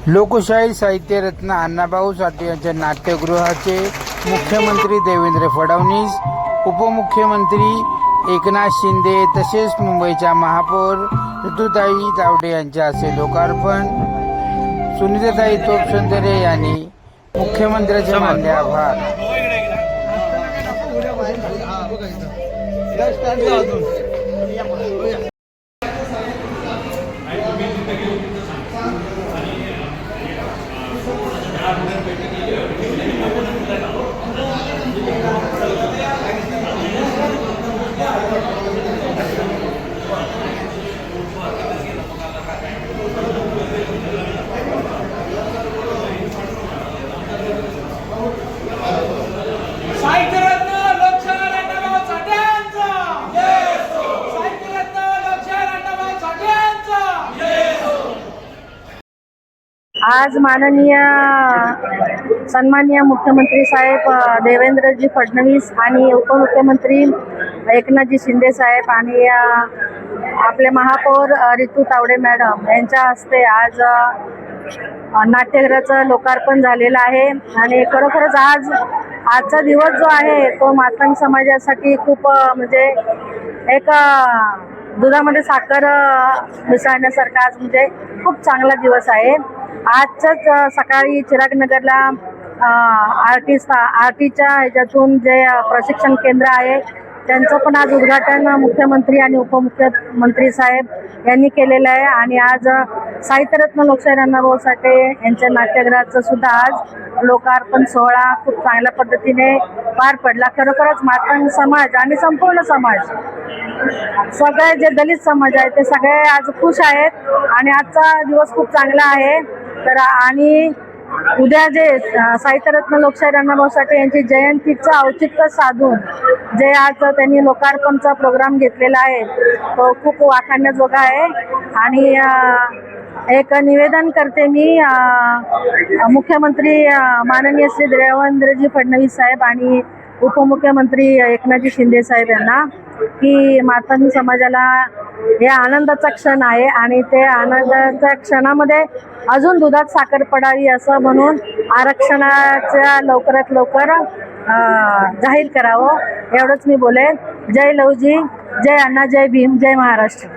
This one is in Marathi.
लोकशाही साहित्य रत्न अण्णाभाऊ साठे यांच्या नाट्यगृहाचे मुख्यमंत्री देवेंद्र फडणवीस, उपमुख्यमंत्री एकनाथ शिंदे तसेच मुंबईच्या महापौर ऋतुताई तावडे यांच्या हस्ते लोकार्पण. सुनीताताई तोपसुंदरे यांनी मुख्यमंत्र्यांचे मानले आभार. आज माननीय सन्माननीय मुख्यमंत्री साहेब देवेंद्रजी फडणवीस आणि उपमुख्यमंत्री एकनाथजी शिंदे साहेब आणि आपले महापौर ऋतू तावडे मॅडम यांच्या हस्ते आज नाट्यगृहाचं लोकार्पण झालेलं आहे. आणि खरोखरच आजचा दिवस जो आहे तो मातंग समाजासाठी खूप म्हणजे एक दुधामध्ये साखर मिसळण्यासारखा आज म्हणजे खूप चांगला दिवस आहे. आजच सकाळी चिरागनगरला आरटीच्या ह्याच्यातून जे प्रशिक्षण केंद्र आहे त्यांचं पण आज उद्घाटन मुख्यमंत्री आणि उपमुख्यमंत्री साहेब यांनी केलेलं आहे. आणि आज साहित्यरत्न लोकशाहीर अण्णाभाऊ साठे यांच्या नाट्यगृहाचं सुद्धा आज लोकार्पण सोहळा खूप चांगल्या पद्धतीने पार पडला. खरोखरच मातंग समाज आणि संपूर्ण समाज, सगळे जे दलित समाज आहे ते सगळे आज खुश आहेत आणि आजचा दिवस खूप चांगला आहे. तर आणि उद्या जे साहित्यरत्न लोकशाहीर अण्णाभाऊ साठे यांची जयंतीचं औचित्य साधून जे आज त्यांनी लोकार्पणचा प्रोग्राम घेतलेला आहे तो खूप वाखाणण्याजोगा आहे. आणि एक निवेदन करते मी मुख्यमंत्री माननीय श्री देवेंद्रजी फडणवीस साहेब आणि उपमुख्यमंत्री एकनाथजी शिंदे साहेब यांना की मातंग समाजाला हे आनंदाचा क्षण आहे आणि ते आनंदाच्या क्षणामध्ये अजून दुधात साखर पडावी असं म्हणून आरक्षणाच्या लवकरात लवकर जाहीर करावं एवढंच मी बोलेन. जय लवजी, जय अण्णा, जय भीम, जय महाराष्ट्र.